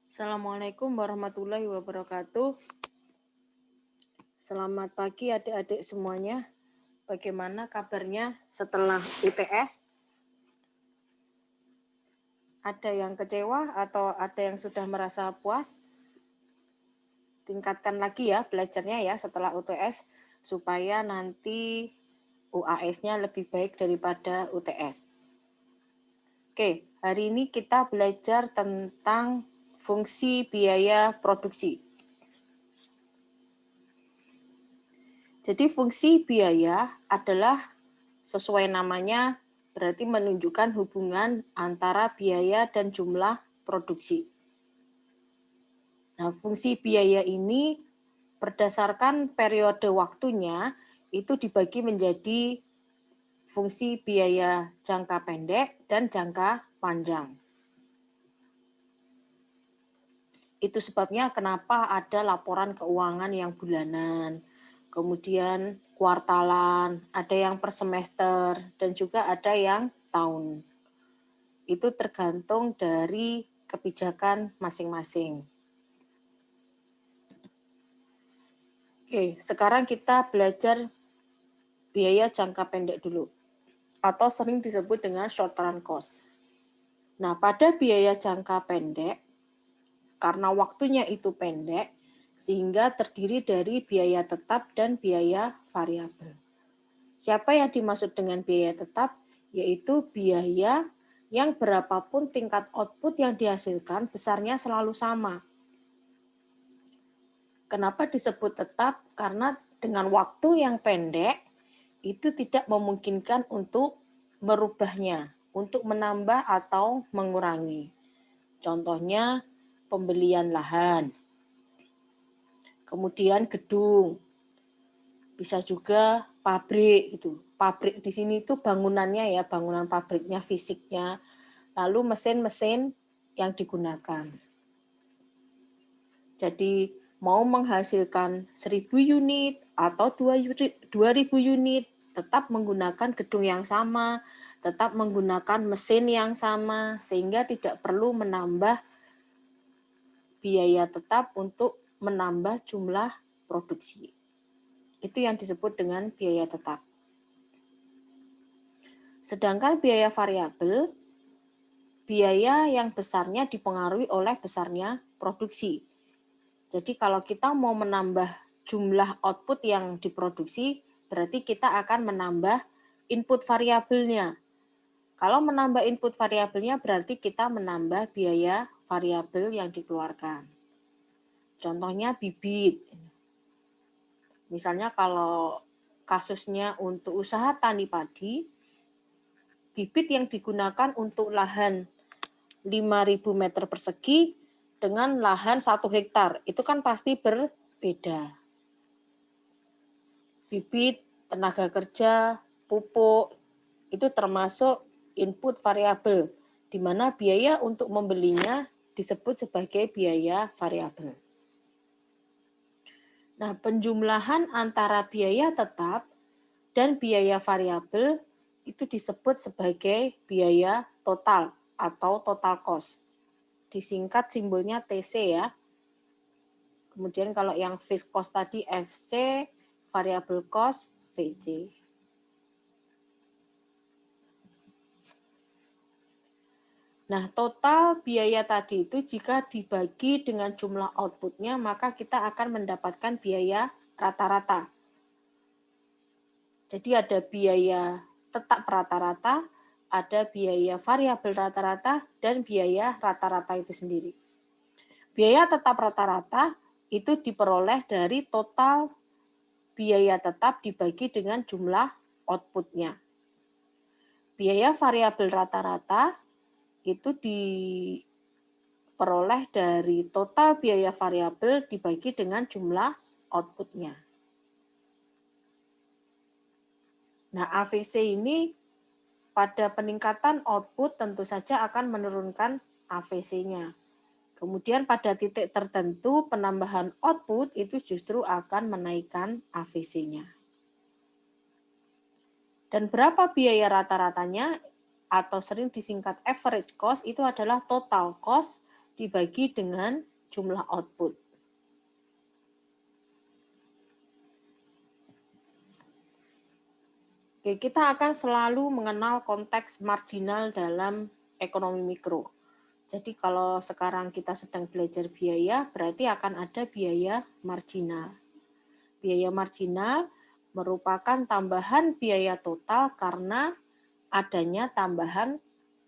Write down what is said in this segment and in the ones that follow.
Assalamualaikum warahmatullahi wabarakatuh. Selamat pagi adik-adik semuanya. Bagaimana kabarnya setelah UTS? Ada yang kecewa atau ada yang sudah merasa puas? Tingkatkan lagi ya belajarnya ya setelah UTS supaya nanti UAS-nya lebih baik daripada UTS. Oke, hari ini kita belajar tentang fungsi biaya produksi. Jadi fungsi biaya adalah sesuai namanya berarti menunjukkan hubungan antara biaya dan jumlah produksi. Nah, fungsi biaya ini berdasarkan periode waktunya itu dibagi menjadi fungsi biaya jangka pendek dan jangka panjang. Itu sebabnya kenapa ada laporan keuangan yang bulanan, kemudian kuartalan, ada yang per semester, dan juga ada yang tahun. Itu tergantung dari kebijakan masing-masing. Oke, sekarang kita belajar biaya jangka pendek dulu, atau sering disebut dengan short run cost. Nah, pada biaya jangka pendek, karena waktunya itu pendek, sehingga terdiri dari biaya tetap dan biaya variabel. Siapa yang dimaksud dengan biaya tetap? Yaitu biaya yang berapapun tingkat output yang dihasilkan, besarnya selalu sama. Kenapa disebut tetap? Karena dengan waktu yang pendek, itu tidak memungkinkan untuk merubahnya, untuk menambah atau mengurangi. Contohnya, pembelian lahan, kemudian gedung, bisa juga pabrik itu. Pabrik di sini itu bangunannya ya, bangunan pabriknya, fisiknya, lalu mesin-mesin yang digunakan. Jadi mau menghasilkan 1.000 unit atau 2.000 unit, tetap menggunakan gedung yang sama, tetap menggunakan mesin yang sama, sehingga tidak perlu menambah biaya tetap untuk menambah jumlah produksi. Itu yang disebut dengan biaya tetap. Sedangkan biaya variabel, biaya yang besarnya dipengaruhi oleh besarnya produksi. Jadi kalau kita mau menambah jumlah output yang diproduksi, berarti kita akan menambah input variabelnya. Kalau menambah input variabelnya berarti kita menambah biaya variabel yang dikeluarkan. Contohnya bibit. Misalnya kalau kasusnya untuk usaha tani padi, bibit yang digunakan untuk lahan 5.000 meter persegi dengan lahan 1 hektar, itu kan pasti berbeda. Bibit, tenaga kerja, pupuk, itu termasuk input variabel, di mana biaya untuk membelinya disebut sebagai biaya variabel. Nah, penjumlahan antara biaya tetap dan biaya variabel itu disebut sebagai biaya total atau total cost. Disingkat simbolnya TC ya. Kemudian kalau yang fixed cost tadi FC, variable cost VC. Nah, total biaya tadi itu jika dibagi dengan jumlah outputnya, maka kita akan mendapatkan biaya rata-rata. Jadi ada biaya tetap rata-rata, ada biaya variabel rata-rata, dan biaya rata-rata itu sendiri. Biaya tetap rata-rata itu diperoleh dari total biaya tetap dibagi dengan jumlah outputnya. Biaya variabel rata-rata itu diperoleh dari total biaya variabel dibagi dengan jumlah outputnya. Nah, AVC ini pada peningkatan output tentu saja akan menurunkan AVC-nya. Kemudian pada titik tertentu penambahan output itu justru akan menaikkan AVC-nya. Dan berapa biaya rata-ratanya atau sering disingkat average cost itu adalah total cost dibagi dengan jumlah output. Oke, kita akan selalu mengenal konteks marginal dalam ekonomi mikro. Jadi kalau sekarang kita sedang belajar biaya, berarti akan ada biaya marginal. Biaya marginal merupakan tambahan biaya total karena adanya tambahan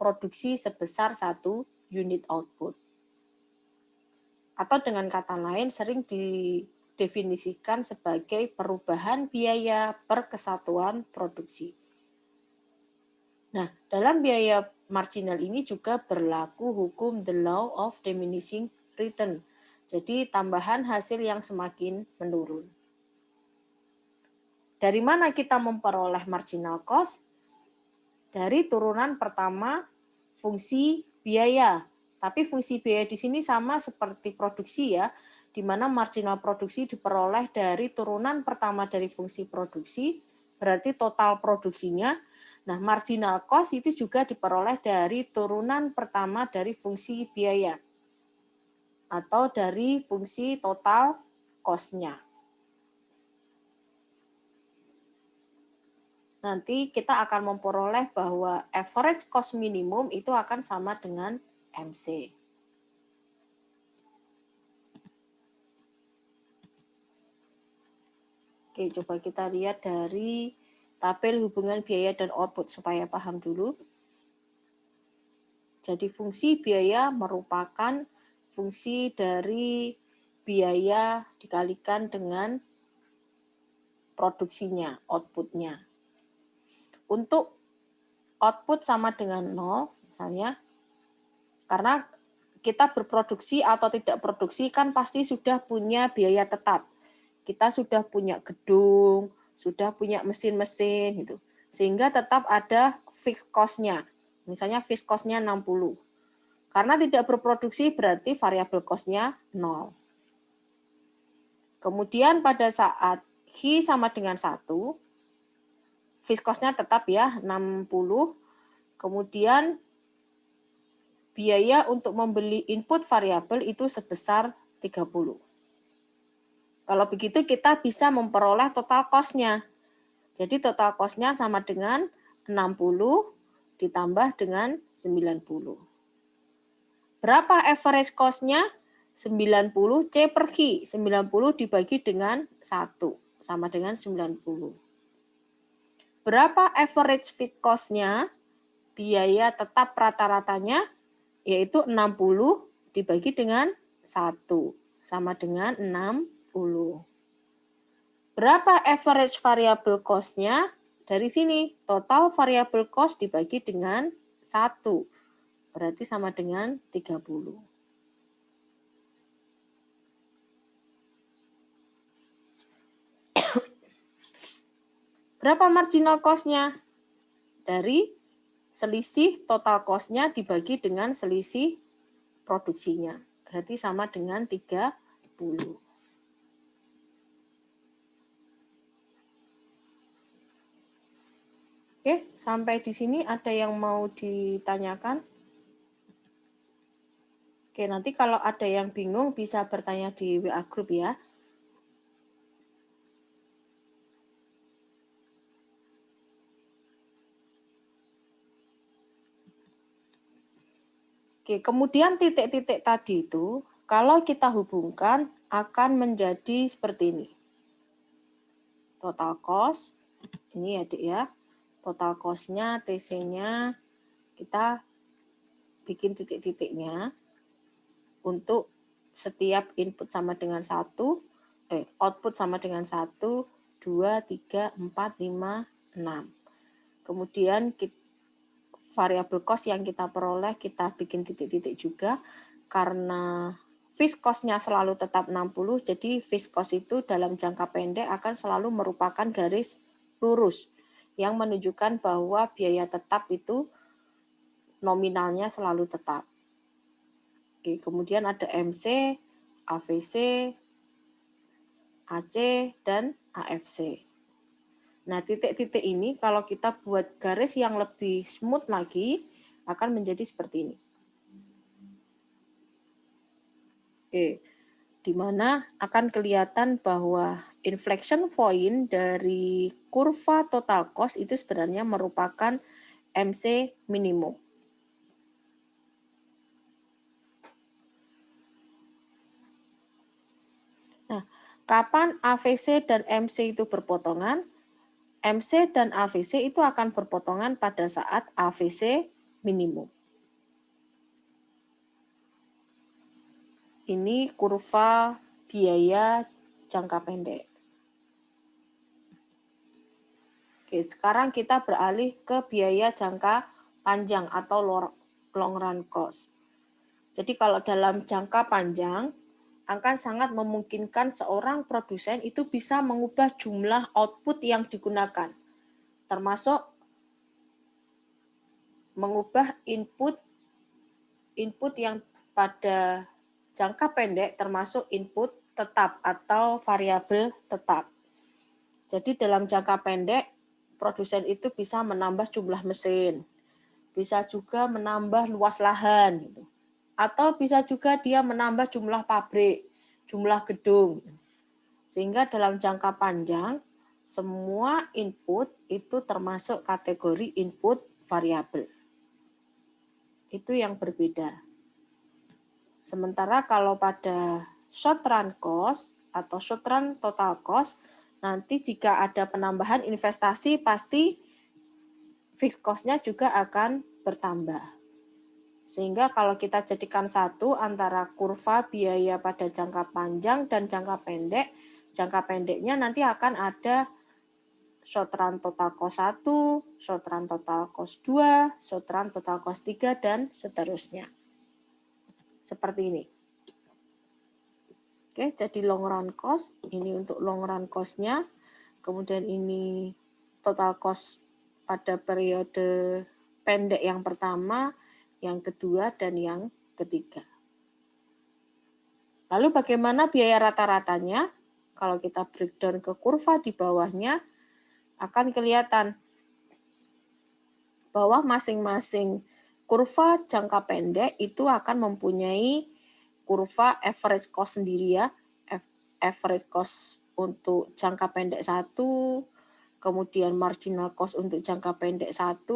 produksi sebesar 1 unit output. Atau dengan kata lain sering didefinisikan sebagai perubahan biaya per kesatuan produksi. Nah, dalam biaya marginal ini juga berlaku hukum the law of diminishing return. Jadi tambahan hasil yang semakin menurun. Dari mana kita memperoleh marginal cost? Dari turunan pertama fungsi biaya. Tapi fungsi biaya di sini sama seperti produksi ya, di mana marginal produksi diperoleh dari turunan pertama dari fungsi produksi, berarti total produksinya. Nah, marginal cost itu juga diperoleh dari turunan pertama dari fungsi biaya atau dari fungsi total cost-nya. Nanti kita akan memperoleh bahwa average cost minimum itu akan sama dengan MC. Oke, coba kita lihat dari tabel hubungan biaya dan output supaya paham dulu. Jadi fungsi biaya merupakan fungsi dari biaya dikalikan dengan produksinya, outputnya. Untuk output sama dengan 0, misalnya, karena kita berproduksi atau tidak produksi kan pasti sudah punya biaya tetap. Kita sudah punya gedung, sudah punya mesin-mesin gitu. Sehingga tetap ada fixed cost-nya. Misalnya fixed cost-nya 60. Karena tidak berproduksi berarti variable cost-nya 0. Kemudian pada saat H sama dengan 1, fixed cost-nya tetap ya 60. Kemudian biaya untuk membeli input variabel itu sebesar 30. Kalau begitu kita bisa memperoleh total cost-nya. Jadi total cost-nya sama dengan 60 ditambah dengan 90. Berapa average cost-nya? 90 C per Q. 90 dibagi dengan 1 sama dengan 90. Berapa average fixed cost-nya? Biaya tetap rata-ratanya yaitu 60 dibagi dengan 1 sama dengan 60. Berapa average variable cost-nya? Dari sini, total variable cost dibagi dengan 1. Berarti sama dengan 30. Berapa marginal cost-nya? Dari selisih total cost-nya dibagi dengan selisih produksinya. Berarti sama dengan 30. Oke, sampai di sini ada yang mau ditanyakan? Oke, nanti kalau ada yang bingung bisa bertanya di WA Group ya. Oke, kemudian titik-titik tadi itu, kalau kita hubungkan akan menjadi seperti ini. Total cost, ini ya Dik ya. Total cost-nya, TC-nya, kita bikin titik-titiknya untuk setiap input sama dengan 1, output sama dengan 1, 2, 3, 4, 5, 6. Kemudian variabel cost yang kita peroleh kita bikin titik-titik juga karena fixed cost-nya selalu tetap 60, jadi fixed cost itu dalam jangka pendek akan selalu merupakan garis lurus yang menunjukkan bahwa biaya tetap itu nominalnya selalu tetap. Oke, kemudian ada MC, AVC, AC, dan AFC. Nah, titik-titik ini kalau kita buat garis yang lebih smooth lagi, akan menjadi seperti ini. Oke, di mana akan kelihatan bahwa inflection point dari kurva total cost itu sebenarnya merupakan MC minimum. Nah, kapan AVC dan MC itu berpotongan? MC dan AVC itu akan berpotongan pada saat AVC minimum. Ini kurva biaya jangka pendek. Oke, sekarang kita beralih ke biaya jangka panjang atau long run cost. Jadi kalau dalam jangka panjang, akan sangat memungkinkan seorang produsen itu bisa mengubah jumlah output yang digunakan, termasuk mengubah input yang pada jangka pendek termasuk input tetap atau variabel tetap. Jadi dalam jangka pendek, produsen itu bisa menambah jumlah mesin, bisa juga menambah luas lahan, gitu. Atau bisa juga dia menambah jumlah pabrik, jumlah gedung. Sehingga dalam jangka panjang, semua input itu termasuk kategori input variabel. Itu yang berbeda. Sementara kalau pada short run cost atau short run total cost, nanti jika ada penambahan investasi pasti fixed cost-nya juga akan bertambah. Sehingga kalau kita jadikan satu antara kurva biaya pada jangka panjang dan jangka pendeknya nanti akan ada short run total cost 1, short run total cost 2, short run total cost 3, dan seterusnya. Seperti ini. Oke, jadi long run cost, ini untuk long run cost-nya. Kemudian ini total cost pada periode pendek yang pertama, yang kedua, dan yang ketiga. Lalu bagaimana biaya rata-ratanya? Kalau kita breakdown ke kurva di bawahnya, akan kelihatan bahwa masing-masing kurva jangka pendek itu akan mempunyai kurva average cost sendiri ya. Average cost untuk jangka pendek 1, kemudian marginal cost untuk jangka pendek 1,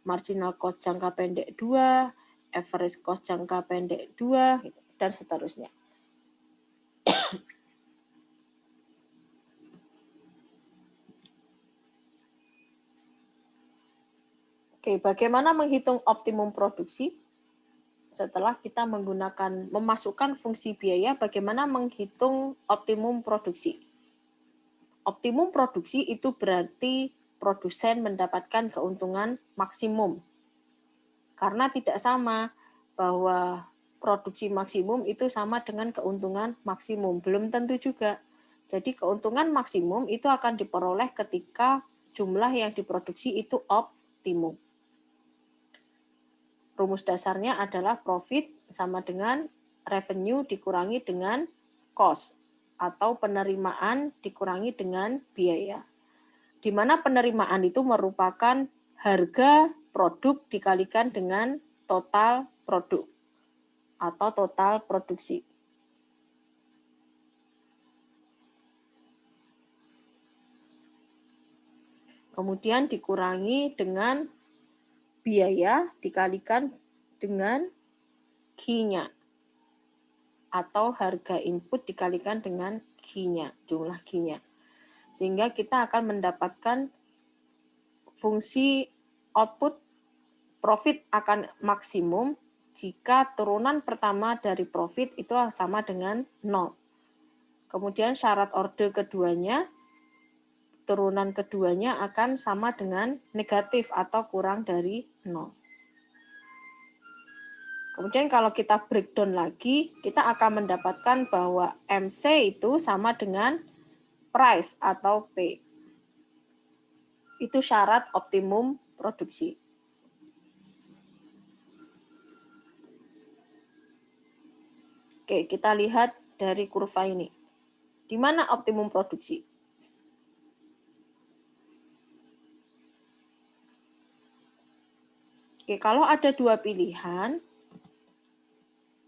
marginal cost jangka pendek 2, average cost jangka pendek 2, dan seterusnya. Oke, bagaimana menghitung optimum produksi? Setelah kita memasukkan fungsi biaya, bagaimana menghitung optimum produksi? Optimum produksi itu berarti produsen mendapatkan keuntungan maksimum. Karena tidak sama bahwa produksi maksimum itu sama dengan keuntungan maksimum. Belum tentu juga. Jadi keuntungan maksimum itu akan diperoleh ketika jumlah yang diproduksi itu optimum. Rumus dasarnya adalah profit sama dengan revenue dikurangi dengan cost atau penerimaan dikurangi dengan biaya. Di mana penerimaan itu merupakan harga produk dikalikan dengan total produk atau total produksi. Kemudian dikurangi dengan biaya dikalikan dengan Q-nya atau harga input dikalikan dengan Q-nya, jumlah Q-nya. Sehingga kita akan mendapatkan fungsi output profit akan maksimum jika turunan pertama dari profit itu sama dengan 0. Kemudian syarat orde keduanya, turunan keduanya akan sama dengan negatif atau kurang dari 0. Kemudian kalau kita breakdown lagi, kita akan mendapatkan bahwa MC itu sama dengan price atau P. Itu syarat optimum produksi. Oke, kita lihat dari kurva ini. Di mana optimum produksi? Oke, kalau ada dua pilihan,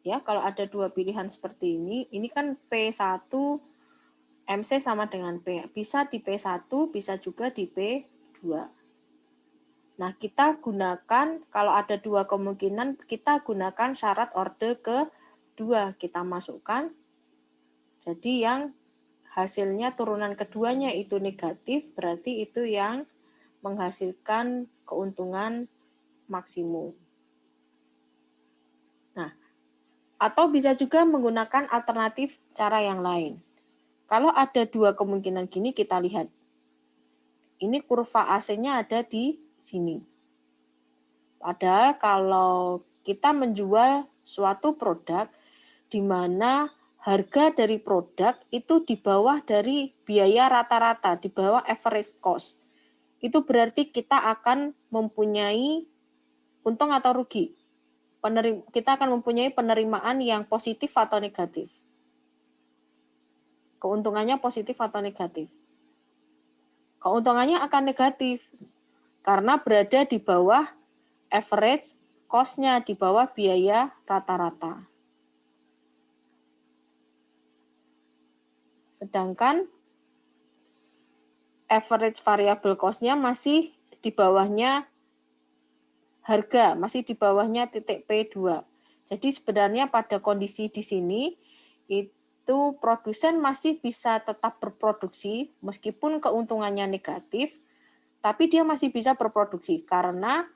Ya, kalau ada dua pilihan seperti ini kan P1 MC sama dengan P. Bisa di P1, bisa juga di P2. Nah, kita gunakan, kalau ada dua kemungkinan, kita gunakan syarat orde kedua. Kita masukkan, jadi yang hasilnya turunan keduanya itu negatif, berarti itu yang menghasilkan keuntungan maksimum. Nah, atau bisa juga menggunakan alternatif cara yang lain. Kalau ada dua kemungkinan gini, kita lihat. Ini kurva AC-nya ada di sini. Padahal kalau kita menjual suatu produk di mana harga dari produk itu di bawah dari biaya rata-rata, di bawah average cost. Itu berarti kita akan mempunyai untung atau rugi. Kita akan mempunyai penerimaan yang positif atau negatif. Keuntungannya positif atau negatif. Keuntungannya akan negatif karena berada di bawah average cost-nya, di bawah biaya rata-rata. Sedangkan average variable cost-nya masih di bawahnya harga, masih di bawahnya titik P2. Jadi sebenarnya pada kondisi di sini itu produsen masih bisa tetap berproduksi meskipun keuntungannya negatif, tapi dia masih bisa berproduksi karena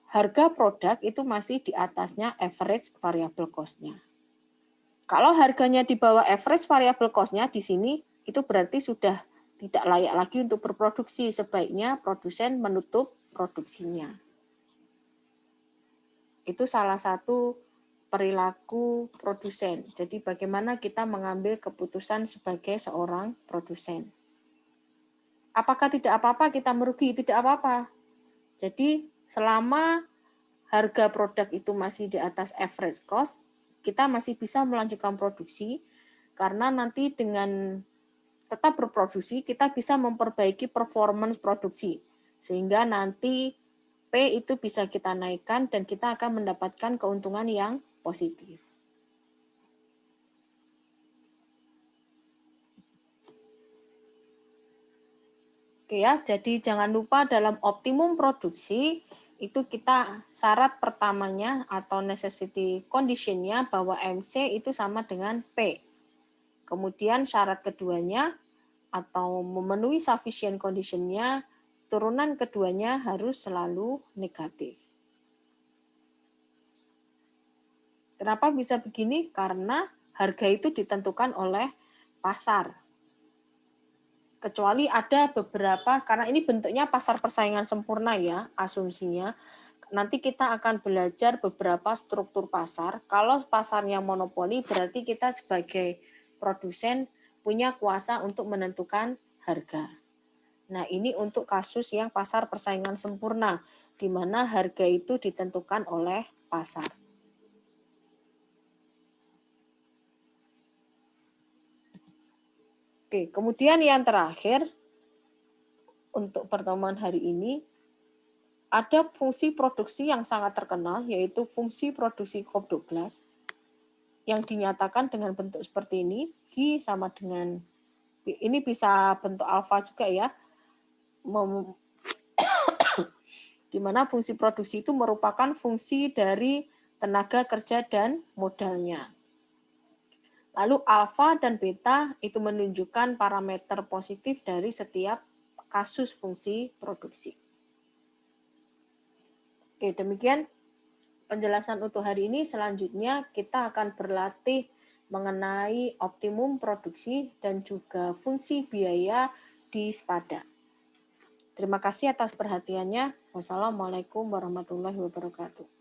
harga produk itu masih di atasnya average variable cost-nya. Kalau harganya di bawah average variable cost-nya di sini, itu berarti sudah tidak layak lagi untuk berproduksi. Sebaiknya produsen menutup produksinya. Itu salah satu perilaku produsen. Jadi bagaimana kita mengambil keputusan sebagai seorang produsen. Apakah tidak apa-apa kita merugi? Tidak apa-apa. Jadi selama harga produk itu masih di atas average cost, kita masih bisa melanjutkan produksi karena nanti dengan tetap berproduksi kita bisa memperbaiki performance produksi sehingga nanti P itu bisa kita naikkan dan kita akan mendapatkan keuntungan yang positif. Oke ya, jadi jangan lupa dalam optimum produksi itu kita syarat pertamanya atau necessity condition-nya bahwa MC itu sama dengan P. Kemudian syarat keduanya atau memenuhi sufficient condition-nya, turunan keduanya harus selalu negatif. Kenapa bisa begini? Karena harga itu ditentukan oleh pasar. Kecuali ada beberapa, karena ini bentuknya pasar persaingan sempurna ya, asumsinya. Nanti kita akan belajar beberapa struktur pasar. Kalau pasarnya monopoli, berarti kita sebagai produsen punya kuasa untuk menentukan harga. Nah, ini untuk kasus yang pasar persaingan sempurna, di mana harga itu ditentukan oleh pasar. Oke, kemudian yang terakhir, untuk pertemuan hari ini, ada fungsi produksi yang sangat terkenal, yaitu fungsi produksi Cobb-Douglas, yang dinyatakan dengan bentuk seperti ini, G sama dengan, ini bisa bentuk alfa juga ya, di mana fungsi produksi itu merupakan fungsi dari tenaga kerja dan modalnya. Lalu alfa dan beta itu menunjukkan parameter positif dari setiap kasus fungsi produksi. Oke, demikian penjelasan untuk hari ini. Selanjutnya kita akan berlatih mengenai optimum produksi dan juga fungsi biaya di SPADA. Terima kasih atas perhatiannya. Wassalamualaikum warahmatullahi wabarakatuh.